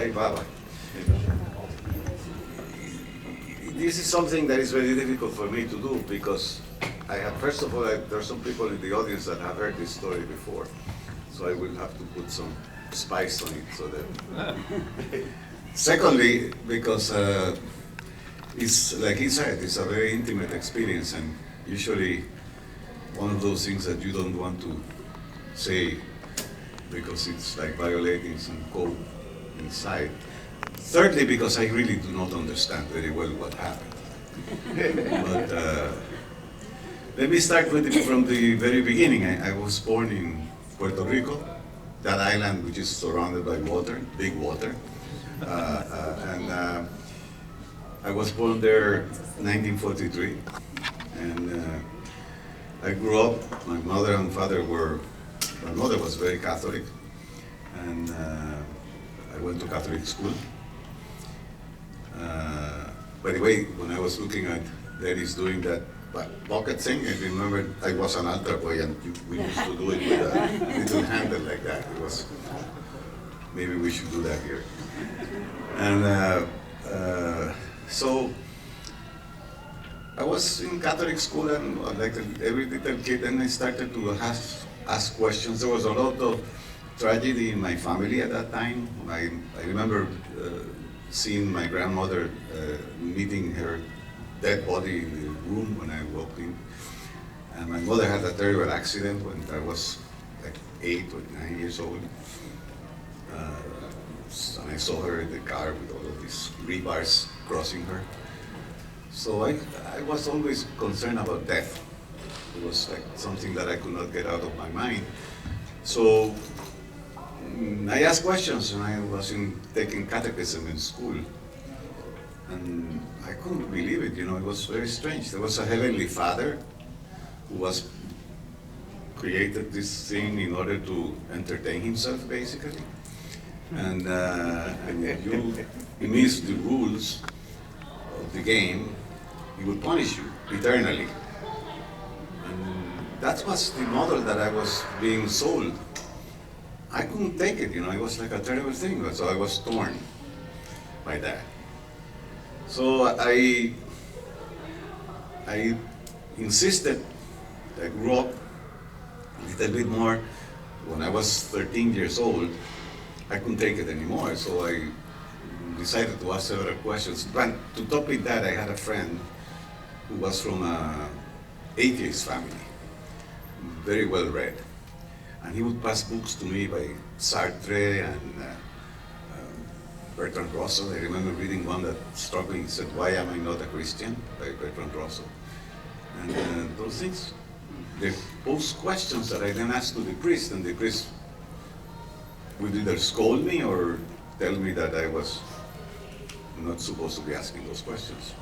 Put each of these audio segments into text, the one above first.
Ay, Baba. This is something that is very difficult for me to do because I have, first of all, there are some people in the audience that have heard this story before, so I will have to put some spice on it so that. Secondly, because it's like he said, it's a very intimate experience, and usually one of those things that you don't want to say because it's like violating some code inside. Thirdly, because I really do not understand very well what happened. But let me start from the very beginning. I was born in Puerto Rico, that island which is surrounded by water, big water. And I was born there in 1943. And I grew up, my mother and father my mother was very Catholic. And I went to Catholic school. By the way, when I was looking at Daddy's doing that pocket thing, I remember I was an altar boy and we used to do it with a little handle like that. It was, maybe we should do that here. And so I was in Catholic school and like every little kid, and I started to ask questions. There was a lot of tragedy in my family at that time. I remember seeing my grandmother meeting her dead body in the room when I walked in. And my mother had a terrible accident when I was like 8 or 9 years old. And I saw her in the car with all of these rebars crossing her. So I was always concerned about death. It was like something that I could not get out of my mind. So I asked questions, and I was taking catechism in school. And I couldn't believe it, it was very strange. There was a Heavenly Father who was created this thing in order to entertain himself, basically. And if you miss the rules of the game, he would punish you eternally. And that was the model that I was being sold. I couldn't take it, it was like a terrible thing, so I was torn by that. So I insisted, I grew up a little bit more. When I was 13 years old, I couldn't take it anymore, so I decided to ask several questions. But to top it that, I had a friend who was from an atheist family, very well read. And he would pass books to me by Sartre and Bertrand Russell. I remember reading one that struck me. He said, "Why am I not a Christian?" by Bertrand Russell. And those things, they pose questions that I then asked to the priest, and the priest would either scold me or tell me that I was not supposed to be asking those questions.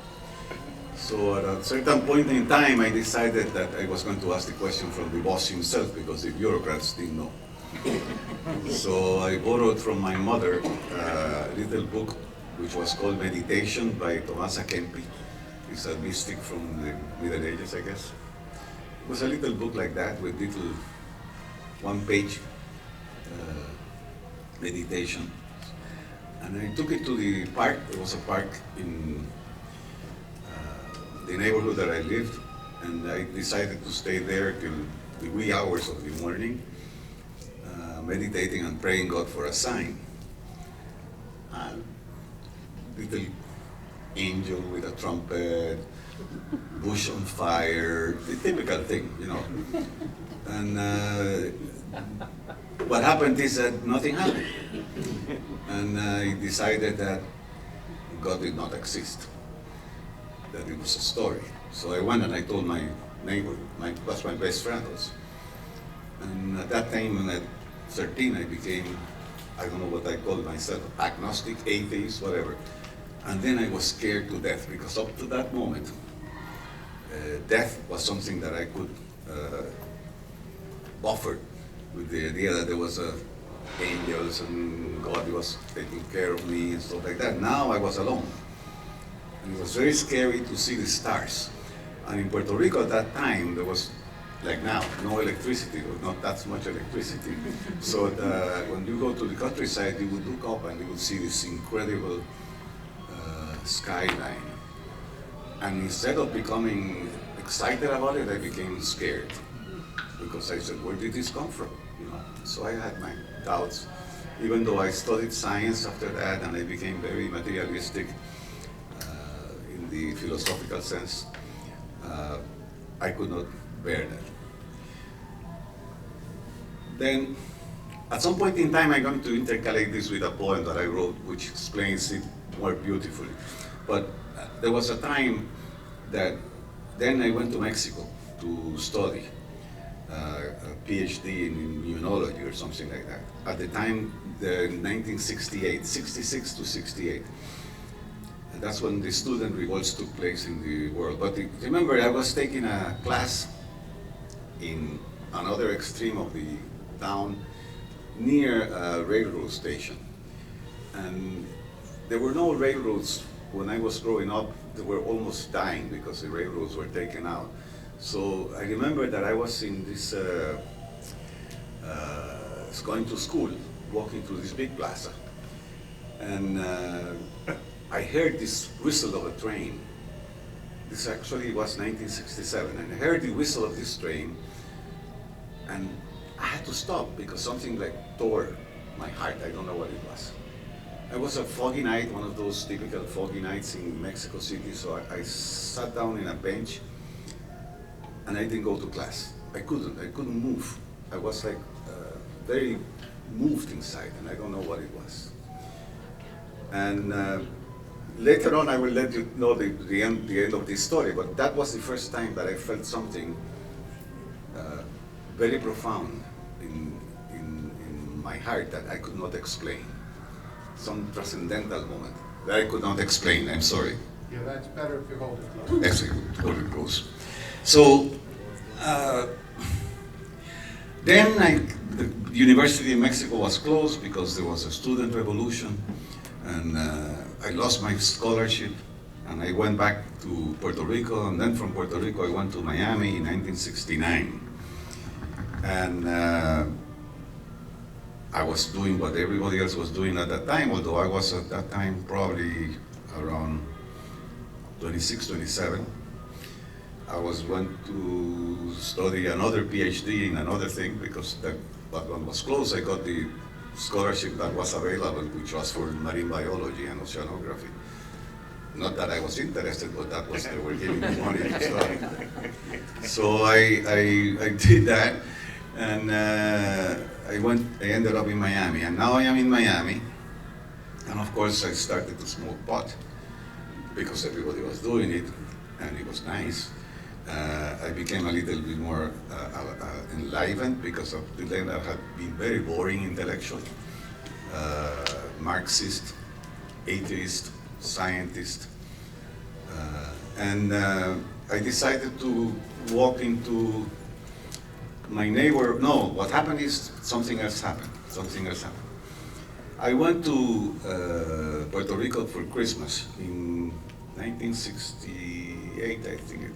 So at a certain point in time, I decided that I was going to ask the question from the boss himself, because the bureaucrats didn't know. So I borrowed from my mother a little book which was called Meditation by Tommaso Kempi. He's a mystic from the Middle Ages, I guess. It was a little book like that with little one-page meditation. And I took it to the park. There was a park in the neighborhood that I lived, and I decided to stay there till the wee hours of the morning, meditating and praying God for a sign. A little angel with a trumpet, bush on fire, the typical thing, And what happened is that nothing happened. And I decided that God did not exist, that it was a story. So I went and I told my neighbor, was my best friend also. And at that time, when at 13, I became, I don't know what I called myself, agnostic, atheist, whatever. And then I was scared to death, because up to that moment, death was something that I could buffer with the idea that there was angels and God was taking care of me and stuff like that. Now I was alone. And it was very scary to see the stars. And in Puerto Rico at that time, there was like now, no electricity, or not that much electricity. So when you go to the countryside, you would look up and you would see this incredible skyline. And instead of becoming excited about it, I became scared. Because I said, where did this come from? You know? So I had my doubts. Even though I studied science after that, and I became very materialistic in the philosophical sense, I could not bear that. Then, at some point in time, I'm going to intercalate this with a poem that I wrote, which explains it more beautifully. But there was a time that then I went to Mexico to study a PhD in immunology or something like that. At the time, 1968, 66 to 68. And that's when the student revolts took place in the world. But remember, I was taking a class in another extreme of the town near a railroad station. And there were no railroads when I was growing up. They were almost dying because the railroads were taken out. So I remember that I was in this, going to school, walking through this big plaza. And I heard this whistle of a train. This actually was 1967. And I heard the whistle of this train, and I had to stop because something like tore my heart. I don't know what it was. It was a foggy night, one of those typical foggy nights in Mexico City, so I sat down in a bench and I didn't go to class. I couldn't move. I was like very moved inside, and I don't know what it was. And later on I will let you know the end of this story, but that was the first time that I felt something very profound in my heart that I could not explain. Some transcendental moment that I could not explain. I'm sorry. Yeah, that's better if you hold it close. Excellent, hold it close. So then the University in Mexico was closed because there was a student revolution, and I lost my scholarship, and I went back to Puerto Rico, and then from Puerto Rico I went to Miami in 1969. And I was doing what everybody else was doing at that time, although I was at that time probably around 26, 27. I went to study another PhD in another thing because that one was closed. I got the scholarship that was available, which was for marine biology and oceanography. Not that I was interested, but that was, they were giving me money to study. So I did that, and I ended up in Miami, and now I am in Miami, and of course I started to smoke pot because everybody was doing it, and it was nice. I became a little bit more enlivened because of the then I had been very boring intellectual, Marxist, atheist, scientist, and I decided to walk into my neighbor. No, what happened is something else happened. Something else happened. I went to Puerto Rico for Christmas in 1968, I think.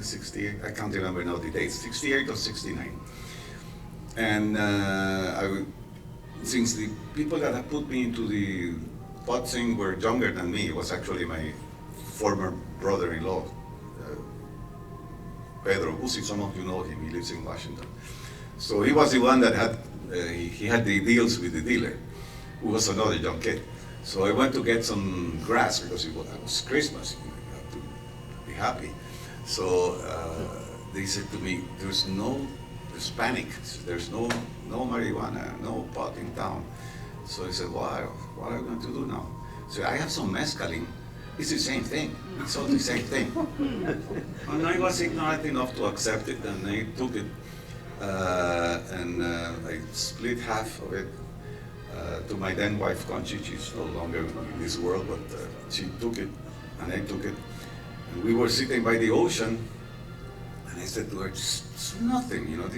1968, I can't remember now the dates. 68 or 69. And since the people that had put me into the pot thing were younger than me, it was actually my former brother-in-law, Pedro Guzzi. Some of you know him. He lives in Washington. So he was the one that had he had the deals with the dealer, who was another young kid. So I went to get some grass because it was Christmas. You have to be happy. So they said to me, "There's panic. There's no marijuana, no pot in town." So I said, "Why? What are we going to do now?" So I have some mescaline. It's the same thing. It's all the same thing. And I was ignorant enough to accept it, and I took it, and I split half of it to my then wife, Conchi. She's no longer in this world, but she took it, and I took it. And we were sitting by the ocean, and I said to her, "It's nothing, you know.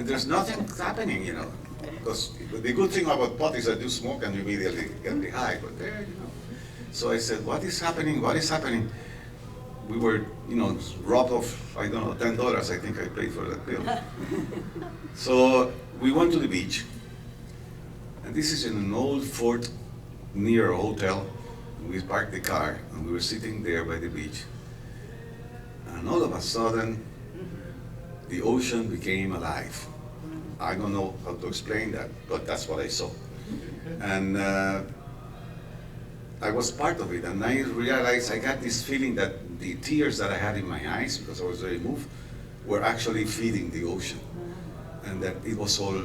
There's nothing happening, you know." Because the good thing about pot is that you smoke and you immediately get the high, but there, you know. So I said, "What is happening? What is happening?" we were, robbed of, I don't know, $10, I think I paid for that bill. So we went to the beach, and this is in an old fort near a hotel. We parked the car, and we were sitting there by the beach. And all of a sudden, the ocean became alive. I don't know how to explain that, but that's what I saw. And I was part of it, and I realized I got this feeling that the tears that I had in my eyes, because I was very moved, were actually feeding the ocean, and that it was all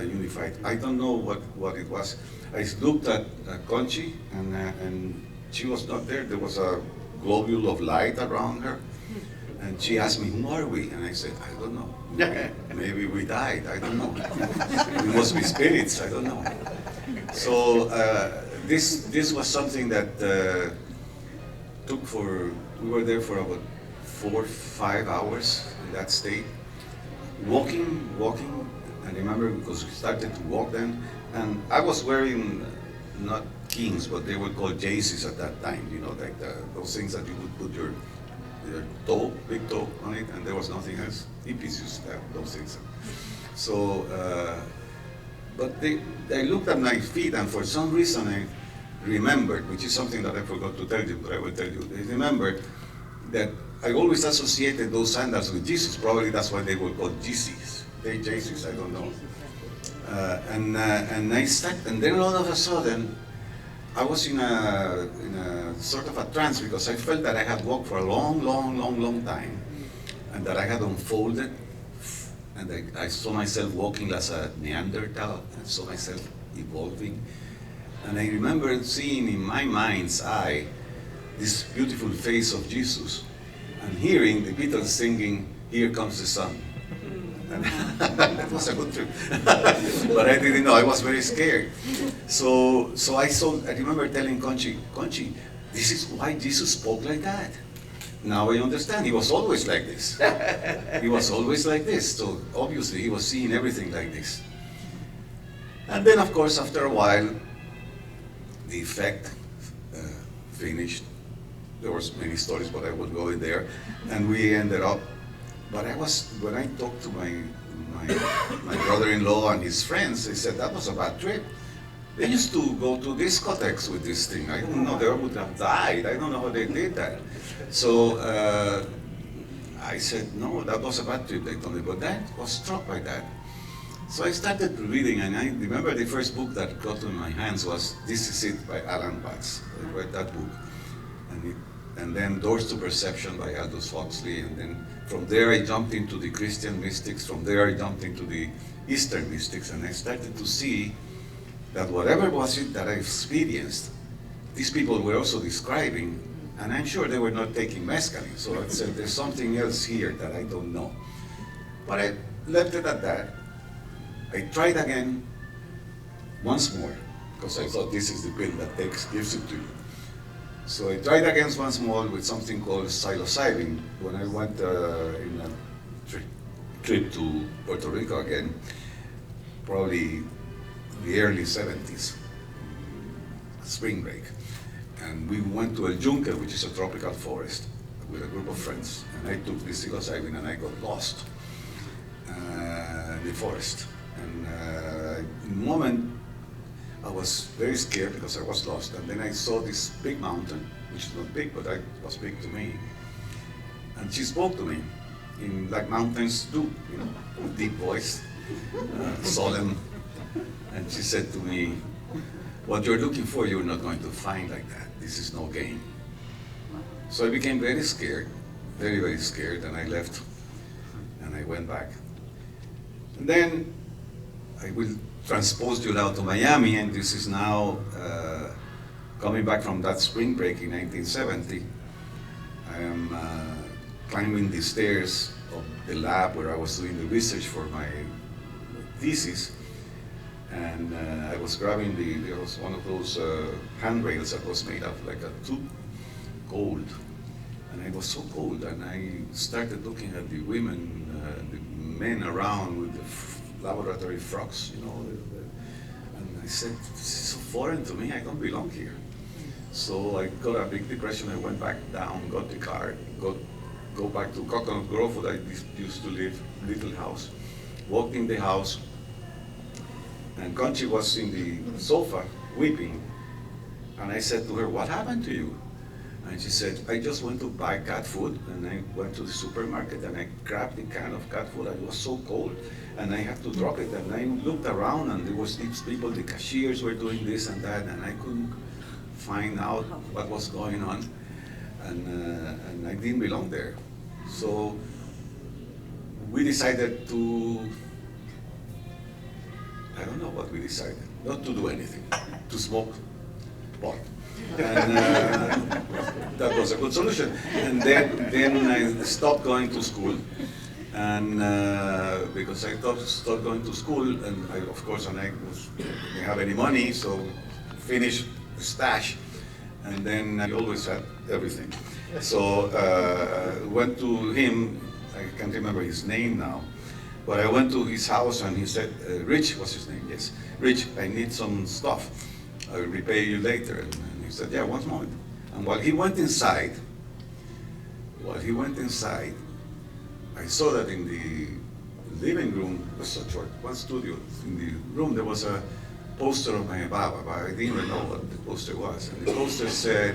unified. I don't know what it was. I looked at Conchi, and she was not there. There was a globule of light around her, and she asked me, "Who are we?" And I said, "I don't know. Maybe we died. I don't know. We must be spirits. I don't know." So this was something that we were there for about 4 or 5 hours in that state, walking, and remember, because we started to walk then, and I was wearing not Kings, but they were called Jaycees at that time, like those things that you would put your toe, big toe on it, and there was nothing else. Hippies used to have those things. So, but I looked at my feet, and for some reason I remembered, which is something that I forgot to tell you, but I will tell you. I remembered that I always associated those sandals with Jesus. Probably that's why they were called Jaycees. Jaycees, I don't know. And I started, and then all of a sudden, I was in a sort of a trance, because I felt that I had walked for a long time, and that I had unfolded, and I saw myself walking as a Neanderthal. I saw myself evolving, and I remember seeing in my mind's eye this beautiful face of Jesus, and hearing the Beatles singing, "Here Comes the Sun." And that was a good trip. But I didn't know, I was very scared. So I remember telling Conchi, this is why Jesus spoke like that. Now I understand, he was always like this. He was always like this, so obviously he was seeing everything like this. And then of course, after a while, the effect finished. There was many stories, but I won't go in there. And we ended up, but when I talked to my brother-in-law and his friends, they said that was a bad trip. They used to go to discotheques with this thing. I don't know, they would have died. I don't know how they did that. So I said, no, that was a bad trip, they told me, but I was struck by that. So I started reading, and I remember the first book that got in my hands was This Is It by Alan Watts. I read that book. And then Doors to Perception by Aldous Huxley, and then from there I jumped into the Christian mystics, from there I jumped into the Eastern mystics, and I started to see that whatever was it that I experienced, these people were also describing, and I'm sure they were not taking mescaline, so I said there's something else here that I don't know. But I left it at that. I tried again, once more, because I thought this is the pill that gives it to you. So I tried again once more with something called psilocybin when I went in a trip to Puerto Rico again, probably the early 70s, spring break. And we went to El Yunque, which is a tropical forest, with a group of friends. And I took this psilocybin and I got lost in the forest. And in a moment, I was very scared because I was lost, and then I saw this big mountain, which is not big, but it was big to me. And she spoke to me, like mountains do, with deep voice, solemn. And she said to me, what you're looking for, you're not going to find like that. This is no game. So I became very scared, very, very scared, and I left, and I went back. And then I will transpose you now to Miami, and this is now coming back from that spring break in 1970. I am climbing the stairs of the lab where I was doing the research for my thesis, and I was grabbing there was one of those handrails that was made of like a tube, cold, and it was so cold, and I started looking at the women, the men around with the laboratory frocks, and I said, this is so foreign to me, I don't belong here. So I got a big depression. I went back down, got the car, go back to Coconut Grove, where I used to live, little house. Walked in the house, and Conchi was in the sofa weeping. And I said to her, "What happened to you?" And she said, "I just went to buy cat food, and I went to the supermarket, and I grabbed the can of cat food. It was so cold, and I had to drop it. And I looked around, and there was these people, the cashiers were doing this and that, and I couldn't find out what was going on, and I didn't belong there. So we decided to, I don't know what we decided, not to do anything, to smoke pot." And that was a good solution. And then I stopped going to school, and because I stopped going to school, and I, of course, and I didn't have any money, so finished the stash, and then I always had everything. So went to him. I can't remember his name now, but I went to his house, and he said, "Rich," was his name, yes. "Rich, I need some stuff. I'll repay you later." And he said, "Yeah, one moment." And while he went inside, I saw that in the living room, it was such one studio, in the room there was a poster of my Baba, but I didn't even know what the poster was. And the poster said,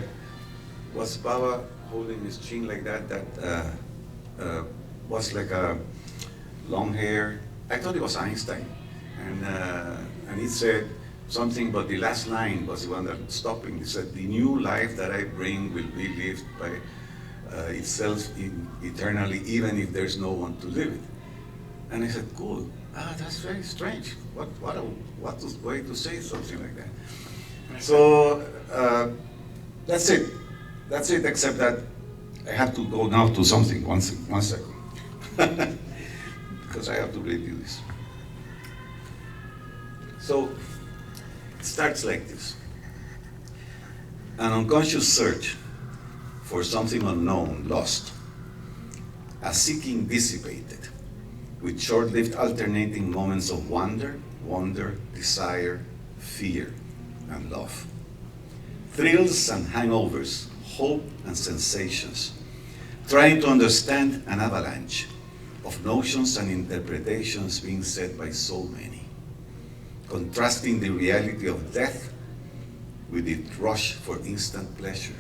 was Baba holding his chin like that, was like a long hair. I thought it was Einstein. And it said something, but the last line was the one that stopped me. It said, "The new life that I bring will be lived by itself eternally, even if there's no one to live it." And I said, "Cool. That's very strange. What a way to say something like that." So that's it. That's it, except that I have to go now to something. One second. Because I have to read you this. So it starts like this. An unconscious search for something unknown, lost. A seeking dissipated, with short-lived alternating moments of wonder, desire, fear, and love. Thrills and hangovers, hope and sensations. Trying to understand an avalanche of notions and interpretations being said by so many. Contrasting the reality of death with its rush for instant pleasure.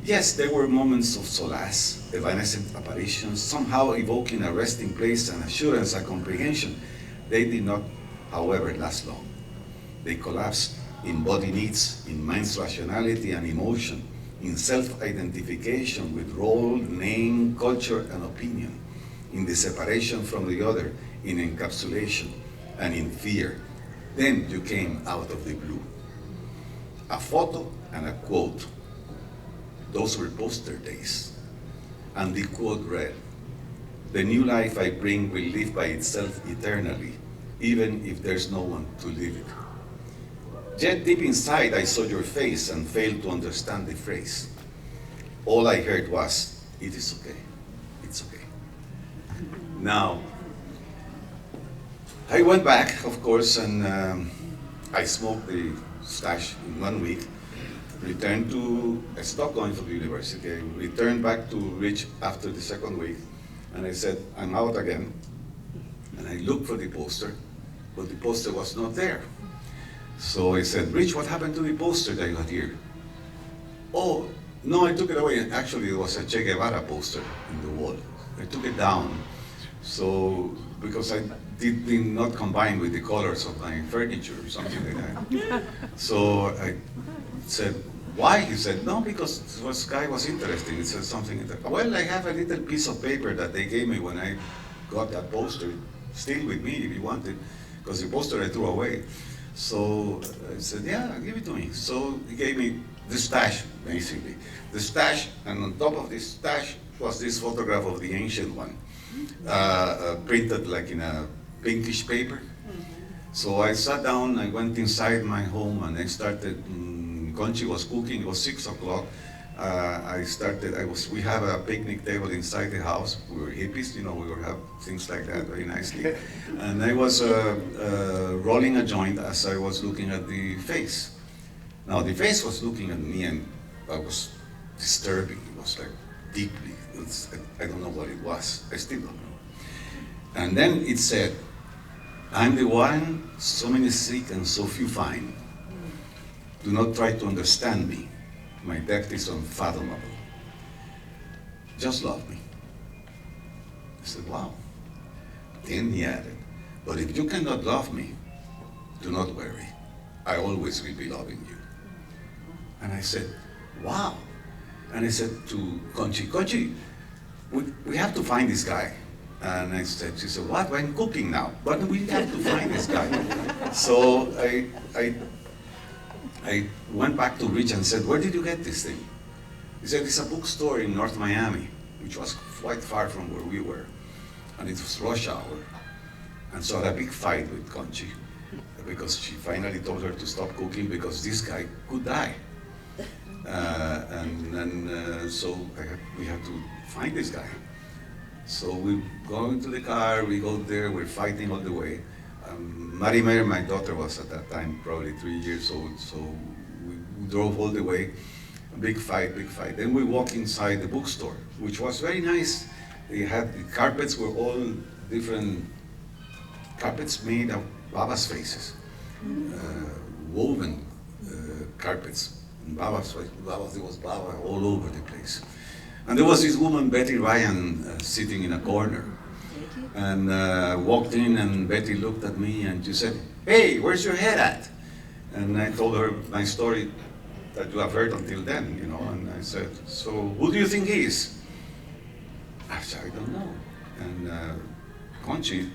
Yes, there were moments of solace, evanescent apparitions, somehow evoking a resting place and assurance and comprehension. They did not, however, last long. They collapsed in body needs, in mind's rationality and emotion, in self-identification with role, name, culture, and opinion, in the separation from the other, in encapsulation, and in fear. Then you came out of the blue. A photo and a quote. Those were poster days. And the quote read, "The new life I bring will live by itself eternally, even if there's no one to live it." Yet deep inside I saw your face and failed to understand the phrase. All I heard was, "It is okay, it's okay." Now, I went back, of course, and I smoked the stash in 1 week. I stopped going to the university. I returned back to Rich after the second week, and I said, "I'm out again." And I looked for the poster, but the poster was not there. So I said, "Rich, what happened to the poster that you had here?" "Oh, no, I took it away." Actually, it was a Che Guevara poster in the wall. I took it down, so because I did not combine with the colors of my furniture or something like that. So I said, "Why?" He said, "No, because this guy was interesting." It said something, "Well, I have a little piece of paper that they gave me when I got that poster, still with me if you want it, because the poster I threw away." So I said, "Yeah, give it to me." So he gave me the stash, basically. The stash, and on top of this stash was this photograph of the ancient one, printed like in a pinkish paper. So I sat down, I went inside my home, and I started, Conchi was cooking, it was 6 o'clock. We have a picnic table inside the house. We were hippies, we would have things like that very nicely. And I was rolling a joint as I was looking at the face. Now the face was looking at me, and I was disturbing. It was like deeply. I don't know what it was. I still don't know. And then it said, "I'm the one, so many seek and so few find. Do not try to understand me. My depth is unfathomable. Just love me." I said, wow. Then he added, "But if you cannot love me, do not worry. I always will be loving you." And I said, wow. And I said to Conchi, "Conchi, we have to find this guy." And she said, "What? I'm cooking now, but we have to find this guy." So I went back to Rich and said, "Where did you get this thing?" He said, "It's a bookstore in North Miami," which was quite far from where we were. And it was rush hour. And so I had a big fight with Conchi because she finally told her to stop cooking because this guy could die. So we had to find this guy. So we go into the car, we go there, we're fighting all the way. Marimer, my daughter, was at that time probably 3 years old, so we drove all the way. A big fight, big fight. Then we walk inside the bookstore, which was very nice. The carpets were all different carpets made of Baba's faces, woven carpets. And there was Baba all over the place. And there was this woman, Betty Ryan, sitting in a corner. And walked in, and Betty looked at me and she said, "Hey, where's your head at?" And I told her my story that you have heard until then, you know. And I said, "So who do you think he is?" I said, "I don't know." And Conchi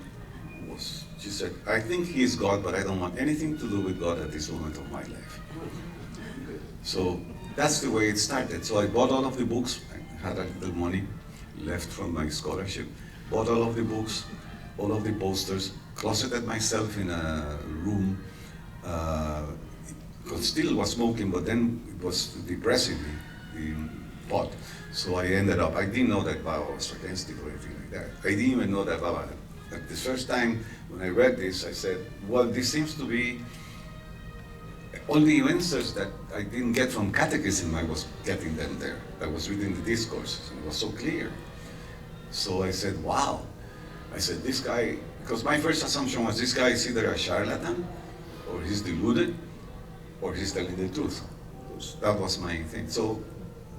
she said, "I think he is God, but I don't want anything to do with God at this moment of my life." So that's the way it started. So I bought all of the books. I had a little money left from my scholarship. Bought all of the books, all of the posters, closeted myself in a room. Still was smoking, but then it was depressing, the pot. So I ended up, I didn't know that Baba was against it or anything like that. I didn't even know that Baba, like the first time when I read this, I said, well, this seems to be all the answers that I didn't get from catechism, I was getting them there. I was reading the discourses, and it was so clear. So I said, wow. I said, this guy, because my first assumption was this guy is either a charlatan, or he's deluded, or he's telling the truth. That was my thing. So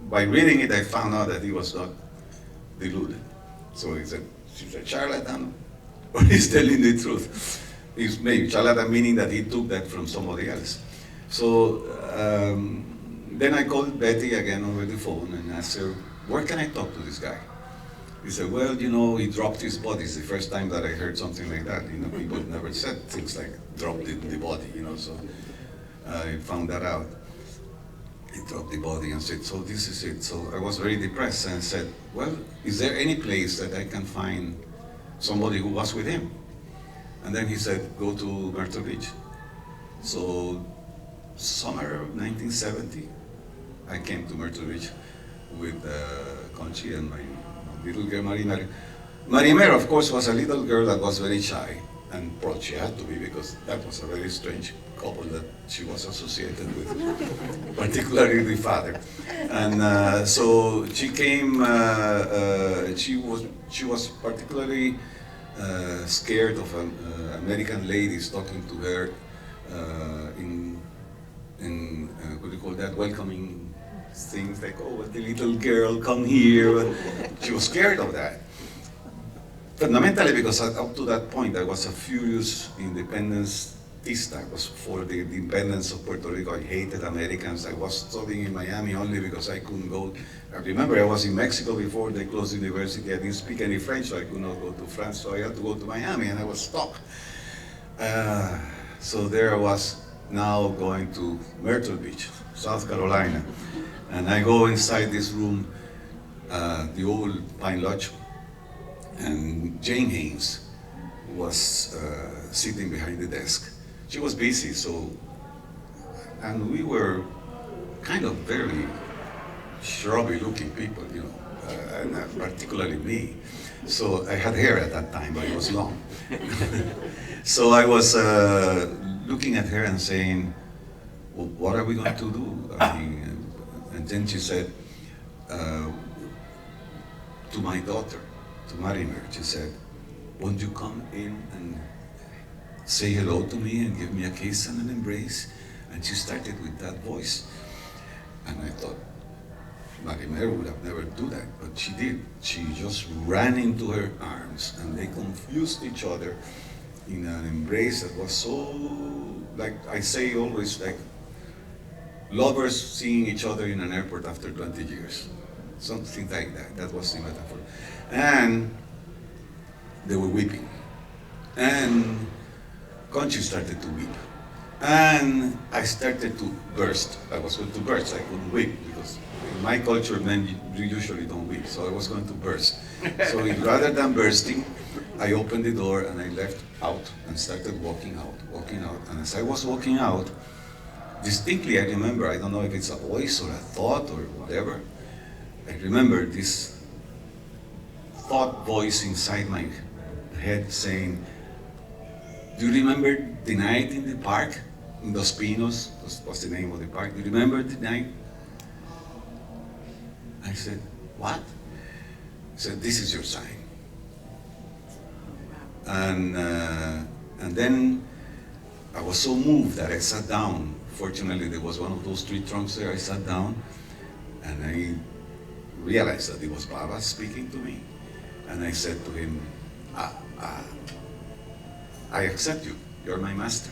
by reading it, I found out that he was not deluded. So he said, he's a charlatan, or he's telling the truth. He's maybe charlatan, meaning that he took that from somebody else. So then I called Betty again over the phone and asked her, where can I talk to this guy? He said, well, you know, he dropped his body. It's the first time that I heard something like that. You know, people never said things like dropped the body, you know, so I found that out. He dropped the body and said, so this is it. So I was very depressed and said, well, is there any place that I can find somebody who was with him? And then he said, go to Myrtle Beach. So summer of 1970, I came to Myrtle Beach with Conchi and my little girl, Marimer. Marimer, of course, was a little girl that was very shy, and probably she had to be because that was a very strange couple that she was associated with, particularly the father. And so she came, she was particularly scared of American ladies talking to her in what do you call that, welcoming things like, oh, the little girl, come here. She was scared of that. Fundamentally because up to that point I was a furious independentista. I was for the independence of Puerto Rico. I hated Americans. I was studying in Miami only because I couldn't go. I remember I was in Mexico before they closed the university. I didn't speak any French, so I could not go to France, so I had to go to Miami, and I was stuck. So there I was now going to Myrtle Beach, South Carolina. And I go inside this room, the old Pine Lodge, and Jane Haynes was sitting behind the desk. She was busy, so, and we were kind of very shrubby looking people, you know, and particularly me. So I had hair at that time, but it was long. So I was looking at her and saying, well, what are we going to do? I mean, and then she said, to my daughter, to Marimer, she said, won't you come in and say hello to me and give me a kiss and an embrace? And she started with that voice. And I thought, Marimer would have never do that, but she did. She just ran into her arms and they confused each other in an embrace that was so, like I say always, like lovers seeing each other in an airport after 20 years. Something like that. That was the metaphor. And they were weeping. And Conchi started to weep. And I started to burst. I was going to burst. I couldn't weep because in my culture, men usually don't weep. So I was going to burst. So rather than bursting, I opened the door and I left out and started walking out. And as I was walking out, distinctly I remember, I don't know if it's a voice or a thought or whatever, I remember this thought voice inside my head saying, do you remember the night in the park, in Dos Pinos? What's the name of the park? Do you remember the night? I said, what? He said, this is your sign. And then I was so moved that I sat down. Fortunately, there was one of those tree trunks there. I sat down and I realized that it was Baba speaking to me. And I said to him, I accept you. You're my master.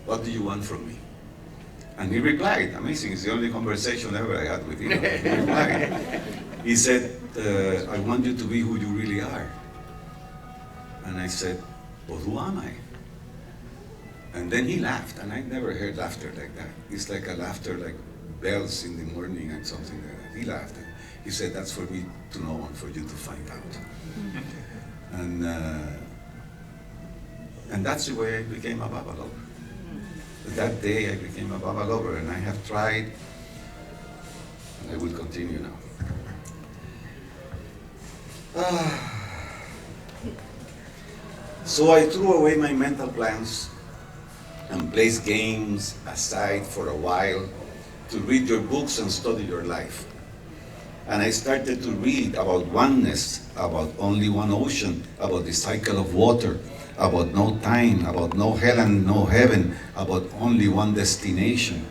What do you want from me? And he replied, amazing, it's the only conversation ever I had with him. He replied, he said, I want you to be who you really are. And I said, well, who am I? And then he laughed, and I never heard laughter like that. It's like a laughter like bells in the morning and something like that. He laughed. And he said, that's for me to know and for you to find out. And that's the way I became a Baba lover. That day I became a Baba lover, and I have tried, and I will continue now. So I threw away my mental plans and placed games aside for a while to read your books and study your life. And I started to read about oneness, about only one ocean, about the cycle of water, about no time, about no hell and no heaven, about only one destination.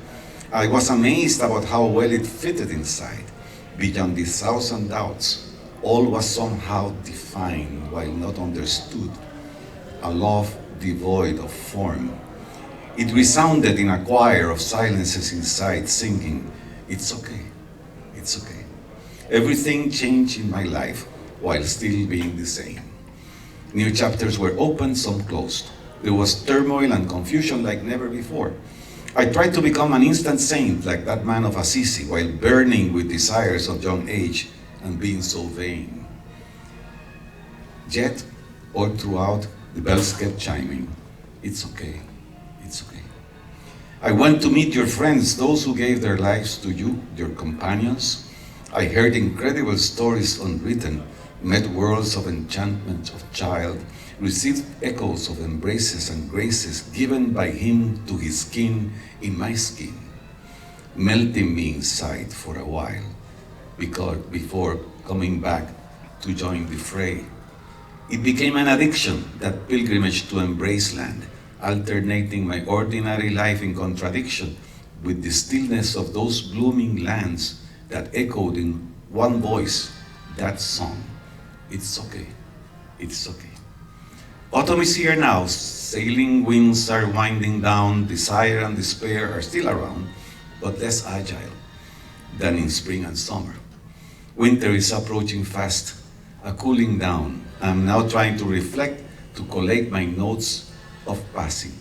I was amazed about how well it fitted inside. Beyond the thousand doubts, all was somehow defined while not understood. A love devoid of form. It resounded in a choir of silences inside, singing, it's okay, it's okay. Everything changed in my life while still being the same. New chapters were opened, some closed. There was turmoil and confusion like never before. I tried to become an instant saint like that man of Assisi while burning with desires of young age and being so vain. Yet, all throughout, the bells kept chiming. It's okay, it's okay. I went to meet your friends, those who gave their lives to you, your companions. I heard incredible stories unwritten, met worlds of enchantment of child, received echoes of embraces and graces given by him to his skin in my skin, melting me inside for a while, before coming back to join the fray. It became an addiction, that pilgrimage to embrace land, alternating my ordinary life in contradiction with the stillness of those blooming lands that echoed in one voice that song. It's okay, it's okay. Autumn is here now, sailing winds are winding down, desire and despair are still around, but less agile than in spring and summer. Winter is approaching fast, a cooling down. I'm now trying to reflect, to collect my notes of passing,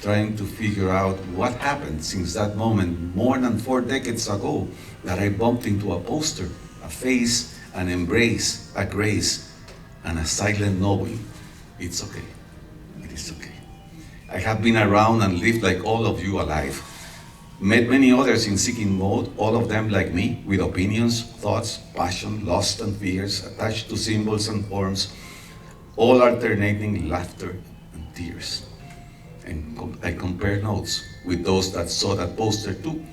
trying to figure out what happened since that moment more than 4 decades ago that I bumped into a poster, a face, an embrace, a grace, and a silent knowing. It's okay. It is okay. I have been around and lived like all of you alive. Met many others in seeking mode, all of them like me, with opinions, thoughts, passion, lust and fears, attached to symbols and forms, all alternating laughter and tears. And I compared notes with those that saw that poster too.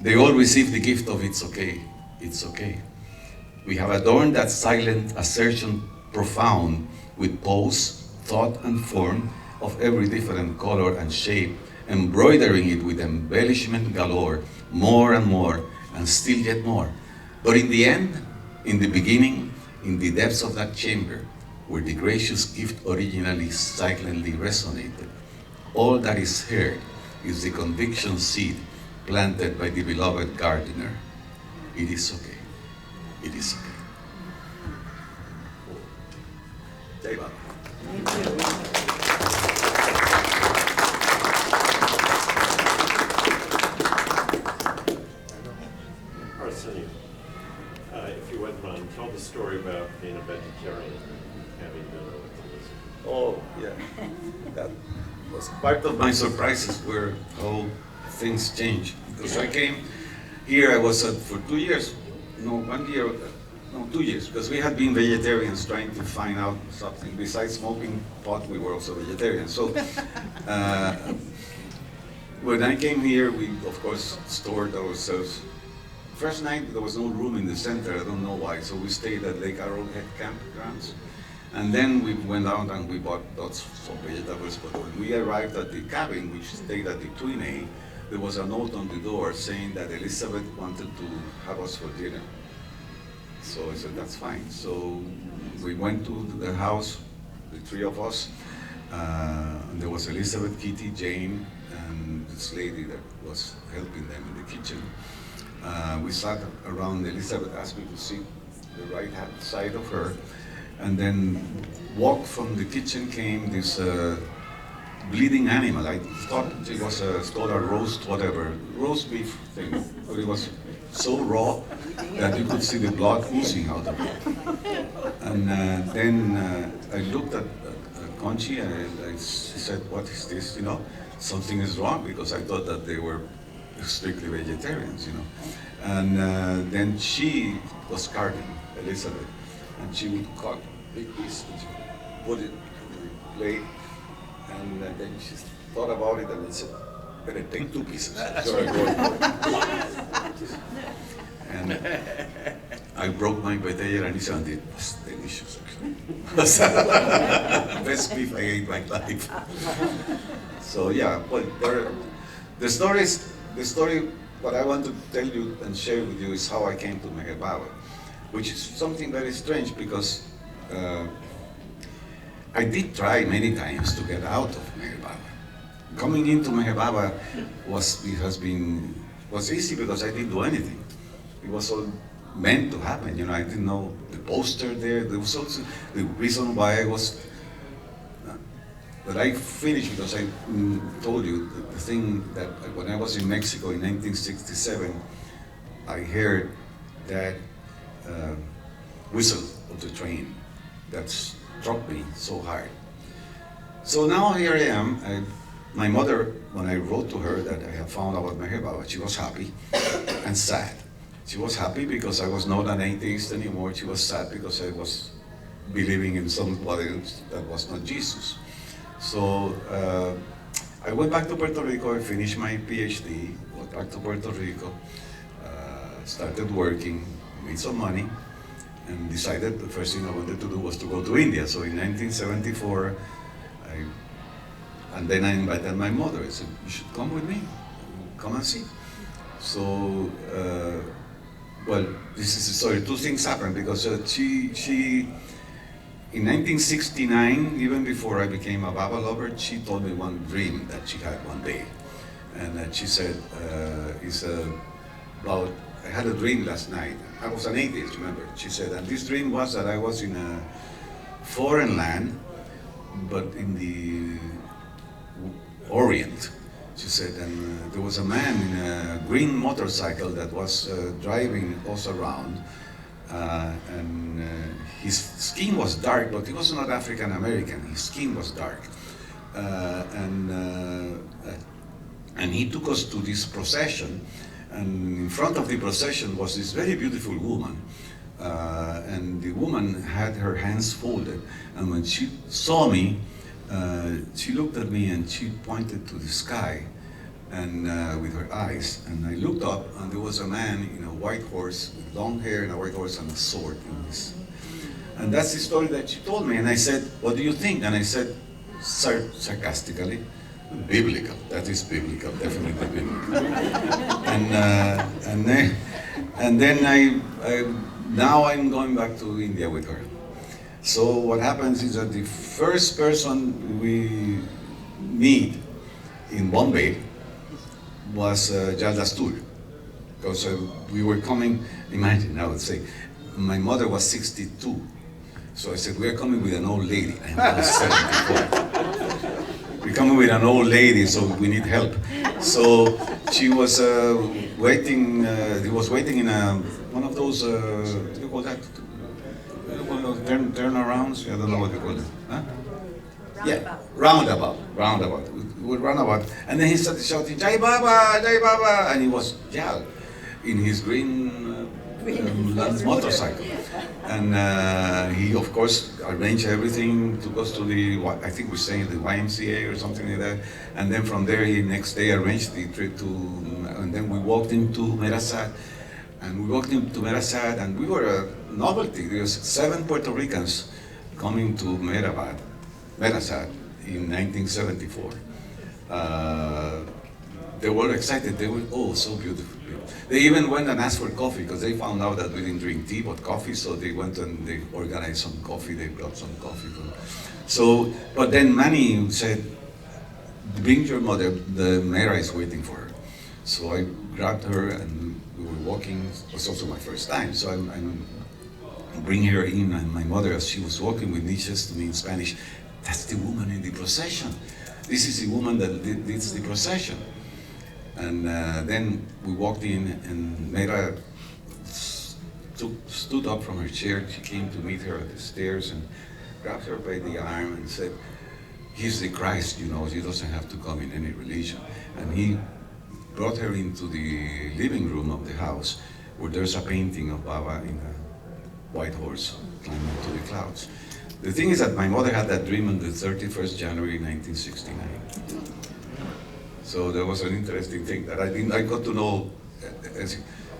They all received the gift of "it's okay, it's okay." We have adorned that silent assertion profound with pose, thought, and form of every different color and shape, embroidering it with embellishment galore, more and more, and still yet more. But in the end, in the beginning, in the depths of that chamber, where the gracious gift originally silently resonated, all that is heard is the conviction seed planted by the beloved gardener. It is okay. It is okay. Jai Baba. Arsenio, if you wouldn't mind, tell the story about being a vegetarian and having dinner with Elizabeth. Oh, yeah. That was part of my surprises where how things change. Because I came here, I was for 2 years, no, 1 year, no, 2 years, because we had been vegetarians trying to find out something. Besides smoking pot, we were also vegetarians. So when I came here, we, of course, stored ourselves. First night, there was no room in the center, I don't know why, so we stayed at Lake Arrowhead campgrounds. And then we went out and we bought lots of vegetables, but when we arrived at the cabin, which stayed at the Twin A, there was a note on the door saying that Elizabeth wanted to have us for dinner. So I said, that's fine. So we went to the house, the three of us. And there was Elizabeth, Kitty, Jane, and this lady that was helping them in the kitchen. We sat around. Elizabeth asked me to sit the right hand side of her. And then walk from the kitchen came this bleeding animal. I thought it was a roast, whatever, roast beef thing. But it was so raw that you could see the blood oozing out of it. And then I looked at Conchi and I said, what is this, you know? Something is wrong, because I thought that they were strictly vegetarians, you know. And then she was carving, Elizabeth, and she would cut big piece and she would put it on the plate, and then she thought about it and said, better take 2 pieces. So I and I broke my vegetarianism, and it was delicious actually. Best beef I ate in my life. So yeah, but the story, what I want to tell you and share with you is how I came to Meher Baba, which is something very strange, because I did try many times to get out of Meher Baba. Coming into Meher Baba was easy because I didn't do anything. It was all meant to happen, you know. I didn't know the poster there. There was also the reason why I was. But I finished because I told you the thing that when I was in Mexico in 1967, I heard that whistle of the train that struck me so hard. So now here I am. My mother, when I wrote to her that I had found out Meher Baba, she was happy and sad. She was happy because I was not an atheist anymore. She was sad because I was believing in somebody else that was not Jesus. So I went back to Puerto Rico. I finished my PhD, went back to Puerto Rico, started working, made some money, and decided the first thing I wanted to do was to go to India. So in 1974, and then I invited my mother. I said, you should come with me, come and see. So, well, this is the story. 2 things happened, because she in 1969, even before I became a Baba lover, she told me one dream that she had one day. And she said, about, I had a dream last night. I was an atheist, remember? She said, and this dream was that I was in a foreign land, but in the Orient. She said, and there was a man in a green motorcycle that was driving us around, and his skin was dark, but he was not African American. His skin was dark, and he took us to this procession, and in front of the procession was this very beautiful woman, and the woman had her hands folded, and when she saw me, she looked at me and she pointed to the sky and with her eyes. And I looked up and there was a man in a white horse, with long hair and a white horse and a sword in his. And that's the story that she told me. And I said, what do you think? And I said, sarcastically, biblical. That is biblical, definitely biblical. And then now I'm going back to India with her. So what happens is that the first person we meet in Bombay was Jaldastur. Because we were coming, imagine, I would say, my mother was 62. So I said, we're coming with an old lady. I was 74. We're coming with an old lady, so we need help. So she was waiting, he was waiting in one of those, what do you call that? Turnarounds? I don't know what you call it. Huh? Yeah, roundabout. We would roundabout. And then he started shouting, Jai Baba, Jai Baba. And he was in his green motorcycle. And he, of course, arranged everything, took us to the, I think we're saying the YMCA or something like that. And then from there, he next day arranged the trip to, and then we walked into Merasat. And we walked into Merasat, and we were a novelty. There was 7 Puerto Ricans coming to Merasat in 1974. They were excited. They were, oh, so beautiful. They even went and asked for coffee because they found out that we didn't drink tea but coffee. So they went and they organized some coffee. They brought some coffee. So, but then Manny said, bring your mother. The Mera is waiting for her. So I grabbed her and we were walking. It was also my first time. So I'm bringing her in, and my mother, as she was walking with me, says to me in Spanish, that's the woman in the procession. This is the woman that leads the procession. And then we walked in, and Mera stood up from her chair. She came to meet her at the stairs and grabbed her by the arm and said, he's the Christ, you know, he doesn't have to come in any religion. And he brought her into the living room of the house, where there's a painting of Baba in a white horse climbing to the clouds. The thing is that my mother had that dream on the 31st January 1969. So there was an interesting thing that I got to know.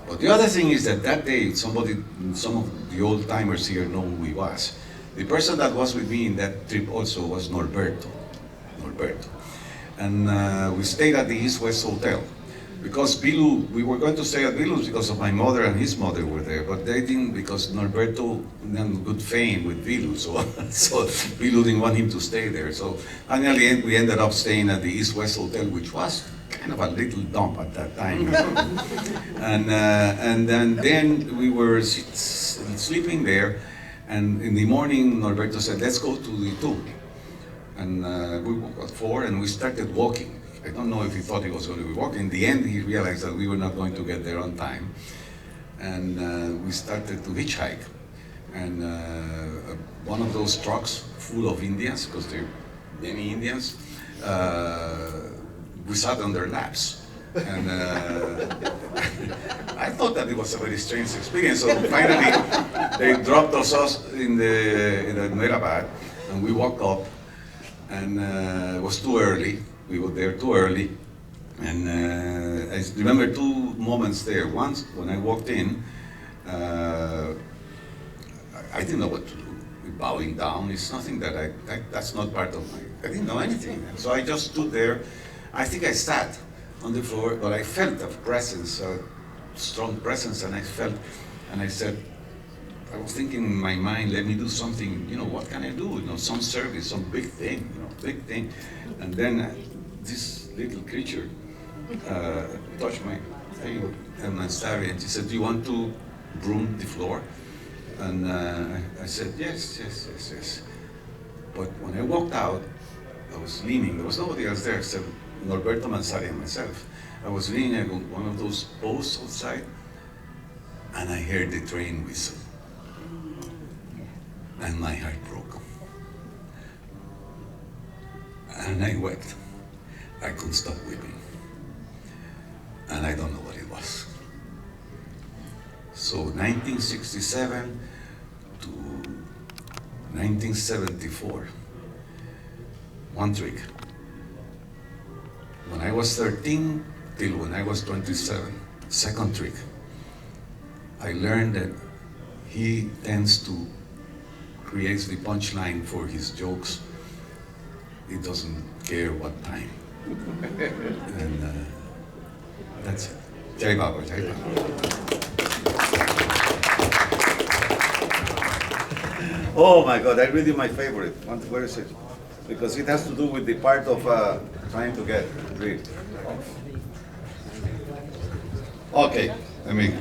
But the other thing is that day, some of the old timers here know who he was. The person that was with me in that trip also was Norberto. And we stayed at the East West Hotel. Because Bilu, we were going to stay at Bilu's because of my mother and his mother were there, but they didn't, because Norberto had good fame with Bilu, so Bilu didn't want him to stay there. So finally we ended up staying at the East West Hotel, which was kind of a little dump at that time. And then we were sleeping there, and in the morning Norberto said, let's go to the tomb. And we woke at 4 and we started walking. I don't know if he thought he was going to be walking. In the end, he realized that we were not going to get there on time. And we started to hitchhike. And one of those trucks full of Indians, because there are many Indians, we sat on their laps. And I thought that it was a very strange experience. So finally, they dropped us in the Mehrabad, and we walked up, and it was too early. We were there too early, and I remember 2 moments there. Once, when I walked in, I didn't know what to do. Bowing down is nothing that that's not part of I didn't know anything. And so I just stood there. I think I sat on the floor, but I felt a presence, a strong presence, and I said, I was thinking in my mind, let me do something, what can I do? Some service, some big thing, big thing. And then this little creature touched my thing and my saree, and she said, do you want to broom the floor? And I said, yes. But when I walked out, I was leaning. There was nobody else there except Norberto Mansari and myself. I was leaning on one of those posts outside, and I heard the train whistle. And my heart broke. And I wept. I couldn't stop weeping. And I don't know what it was. So 1967 to 1974, one trick. When I was 13 till when I was 27, second trick. I learned that he tends to create the punchline for his jokes. He doesn't care what time. And that's it. Jai Baba, Jai Baba. Oh my God, I read you my favorite. Where is it? Because it has to do with the part of trying to get read. Okay, let me.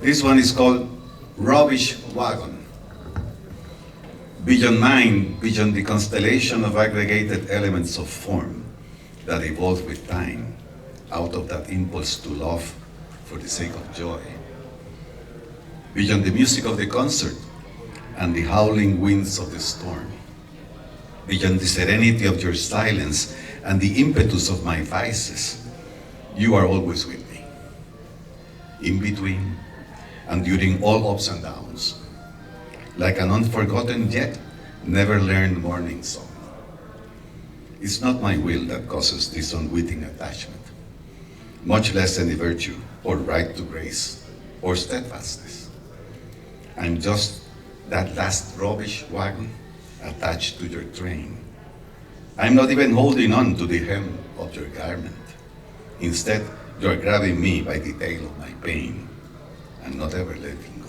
This one is called Rubbish Wagon. Beyond mind, beyond the constellation of aggregated elements of form that evolve with time, out of that impulse to love for the sake of joy. Beyond the music of the concert and the howling winds of the storm. Beyond the serenity of your silence and the impetus of my vices, you are always with me. In between and during all ups and downs, like an unforgotten yet never learned morning song. It's not my will that causes this unwitting attachment, much less any virtue or right to grace or steadfastness. I'm just that last rubbish wagon attached to your train. I'm not even holding on to the hem of your garment. Instead, you're grabbing me by the tail of my pain and not ever letting